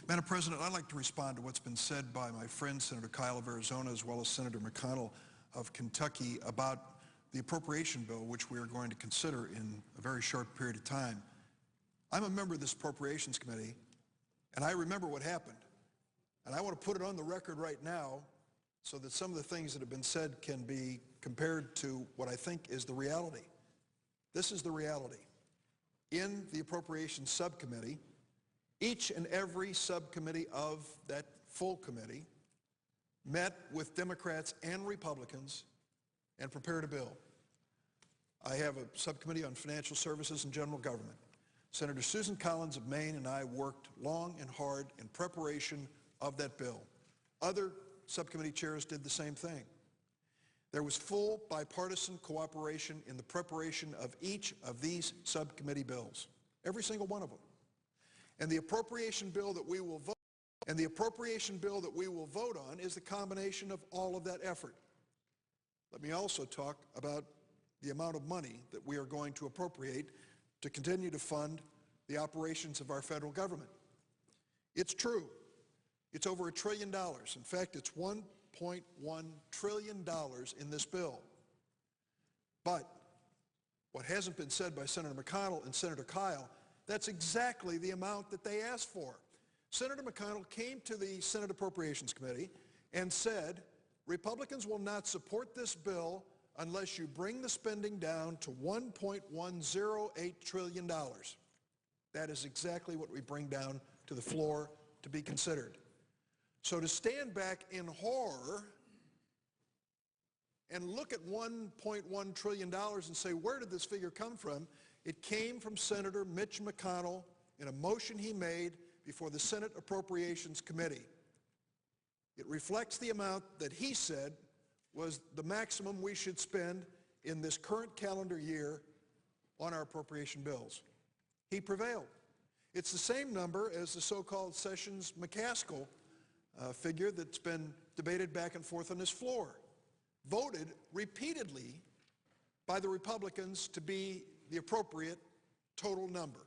Madam President, I'd like to respond to what's been said by my friend Senator Kyle of Arizona as well as Senator McConnell of Kentucky about the appropriation bill which we are going to consider in a very short period of time. I'm a member of this Appropriations Committee, and I remember what happened. And I want to put it on the record right now so that some of the things that have been said can be compared to what I think is the reality. This is the reality. In the Appropriations Subcommittee, each and every subcommittee of that full committee met with Democrats and Republicans and prepared a bill. I have a subcommittee on financial services and general government. Senator Susan Collins of Maine and I worked long and hard in preparation of that bill. Other subcommittee chairs did the same thing. There was full bipartisan cooperation in the preparation of each of these subcommittee bills, every single one of them. And the appropriation bill that we will vote on is the combination of all of that effort. Let me also talk about the amount of money that we are going to appropriate to continue to fund the operations of our federal government. It's true. It's over $1 trillion. In fact, it's $1.1 trillion in this bill. But what hasn't been said by Senator McConnell and Senator Kyle, that's exactly the amount that they asked for. Senator McConnell came to the Senate Appropriations Committee and said, Republicans will not support this bill unless you bring the spending down to $1.108 trillion. That is exactly what we bring down to the floor to be considered. So to stand back in horror and look at $1.1 trillion and say, where did this figure come from? It came from Senator Mitch McConnell in a motion he made before the Senate Appropriations Committee. It reflects the amount that he said was the maximum we should spend in this current calendar year on our appropriation bills. He prevailed. It's the same number as the so-called Sessions-McCaskill figure that's been debated back and forth on this floor, voted repeatedly by the Republicans to be the appropriate total number.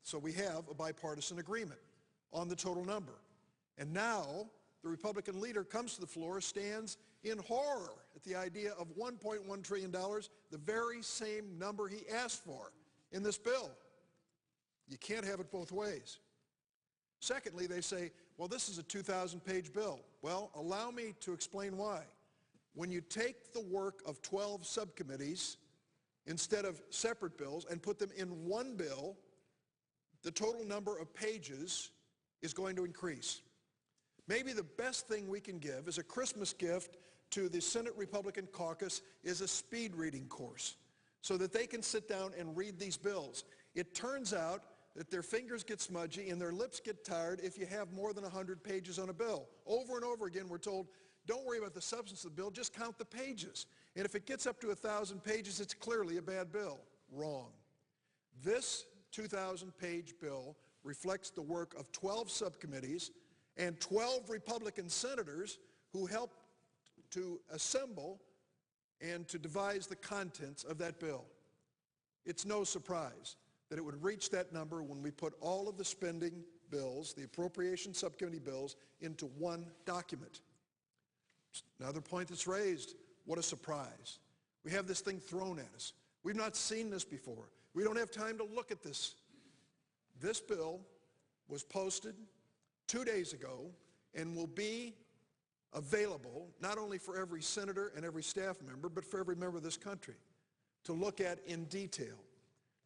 So we have a bipartisan agreement on the total number. And now the Republican leader comes to the floor, stands in horror at the idea of $1.1 trillion, the very same number he asked for in this bill. You can't have it both ways. Secondly, they say, well, this is a 2,000-page bill. Well, allow me to explain why. When you take the work of 12 subcommittees instead of separate bills and put them in one bill, the total number of pages is going to increase. Maybe the best thing we can give as a Christmas gift to the Senate Republican caucus is a speed reading course so that they can sit down and read these bills. It turns out that their fingers get smudgy and their lips get tired if you have more than 100 pages on a bill. Over and over again, we're told, don't worry about the substance of the bill, just count the pages. And if it gets up to 1,000 pages, it's clearly a bad bill. Wrong. This 2,000-page bill reflects the work of 12 subcommittees and 12 Republican senators who helped to assemble and to devise the contents of that bill. It's no surprise that it would reach that number when we put all of the spending bills, the appropriation subcommittee bills, into one document. Another point that's raised, what a surprise. We have this thing thrown at us. We've not seen this before. We don't have time to look at this. This bill was posted 2 days ago and will be available not only for every senator and every staff member, but for every member of this country to look at in detail.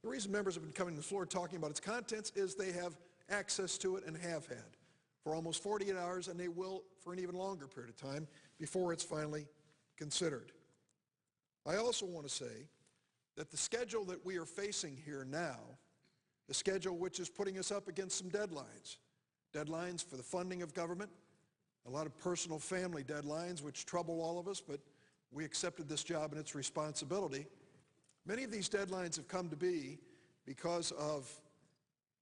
The reason members have been coming to the floor talking about its contents is they have access to it and have had for almost 48 hours, and they will for an even longer period of time before it's finally considered. I also want to say that the schedule that we are facing here now, the schedule which is putting us up against some deadlines for the funding of government, a lot of personal family deadlines which trouble all of us, but we accepted this job and its responsibility. Many of these deadlines have come to be because of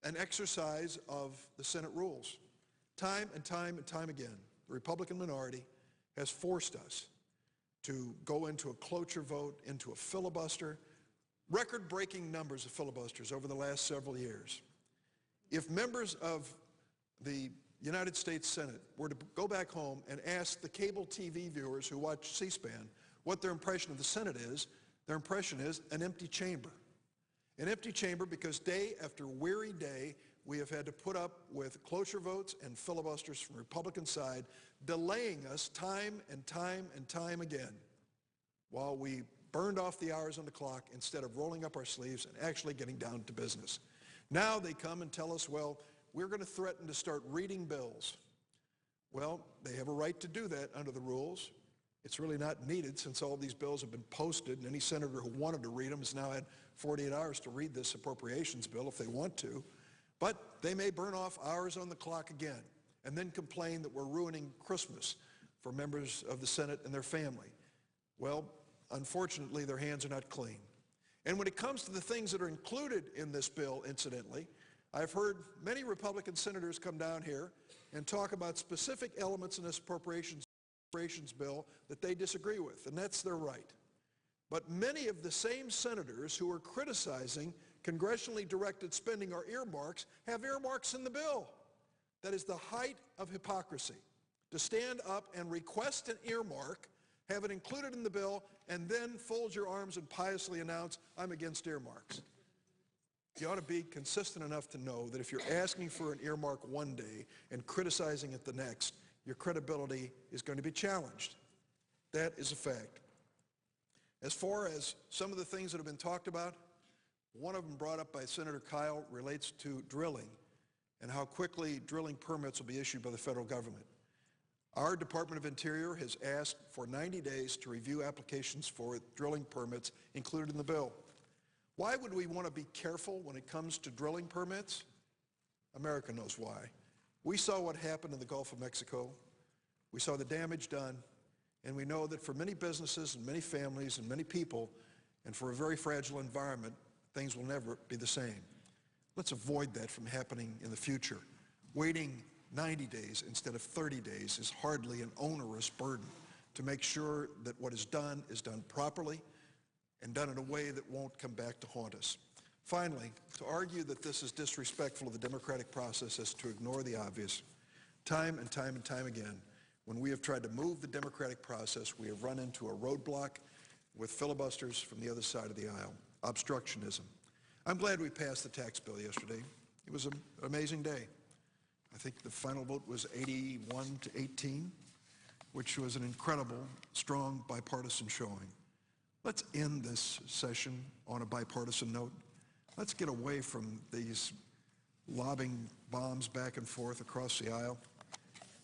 an exercise of the Senate rules. Time and time and time again, the Republican minority has forced us to go into a cloture vote, into a filibuster, record-breaking numbers of filibusters over the last several years. If members of the United States Senate were to go back home and ask the cable TV viewers who watch C-SPAN what their impression of the Senate is, their impression is an empty chamber. An empty chamber because day after weary day, we have had to put up with cloture votes and filibusters from the Republican side, delaying us time and time and time again while we burned off the hours on the clock instead of rolling up our sleeves and actually getting down to business. Now they come and tell us, well, we're going to threaten to start reading bills. Well, they have a right to do that under the rules. It's really not needed since all these bills have been posted, and any senator who wanted to read them has now had 48 hours to read this appropriations bill if they want to. But they may burn off hours on the clock again and then complain that we're ruining Christmas for members of the Senate and their family. Well, unfortunately, their hands are not clean. And when it comes to the things that are included in this bill, incidentally, I've heard many Republican senators come down here and talk about specific elements in this appropriations bill that they disagree with, and that's their right. But many of the same senators who are criticizing congressionally directed spending or earmarks have earmarks in the bill. That is the height of hypocrisy, to stand up and request an earmark, have it included in the bill, and then fold your arms and piously announce, I'm against earmarks. You ought to be consistent enough to know that if you're asking for an earmark one day and criticizing it the next, your credibility is going to be challenged. That is a fact. As far as some of the things that have been talked about, one of them brought up by Senator Kyle relates to drilling and how quickly drilling permits will be issued by the federal government. Our Department of Interior has asked for 90 days to review applications for drilling permits included in the bill. Why would we want to be careful when it comes to drilling permits? America knows why. We saw what happened in the Gulf of Mexico. We saw the damage done, and we know that for many businesses and many families and many people, and for a very fragile environment, things will never be the same. Let's avoid that from happening in the future. Waiting 90 days instead of 30 days is hardly an onerous burden to make sure that what is done properly and done in a way that won't come back to haunt us. Finally, to argue that this is disrespectful of the democratic process is to ignore the obvious. Time and time and time again, when we have tried to move the democratic process, we have run into a roadblock with filibusters from the other side of the aisle, obstructionism. I'm glad we passed the tax bill yesterday. It was an amazing day. I think the final vote was 81 to 18, which was an incredible, strong bipartisan showing. Let's end this session on a bipartisan note. Let's get away from these lobbing bombs back and forth across the aisle.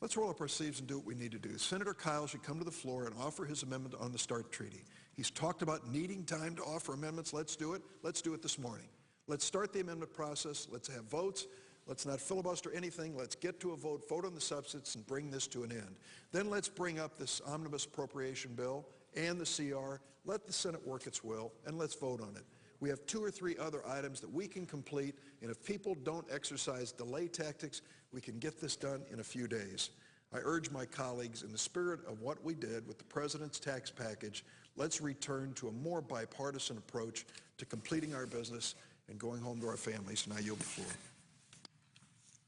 Let's roll up our sleeves and do what we need to do. Senator Kyle should come to the floor and offer his amendment on the START treaty. He's talked about needing time to offer amendments. Let's do it. Let's do it this morning. Let's start the amendment process. Let's have votes. Let's not filibuster anything. Let's get to a vote on the substance, and bring this to an end. Then let's bring up this omnibus appropriation bill and the CR. Let the Senate work its will, and let's vote on it. We have 2 or 3 other items that we can complete, and if people don't exercise delay tactics, we can get this done in a few days. I urge my colleagues, in the spirit of what we did with the President's tax package, let's return to a more bipartisan approach to completing our business and going home to our families. And I yield the floor.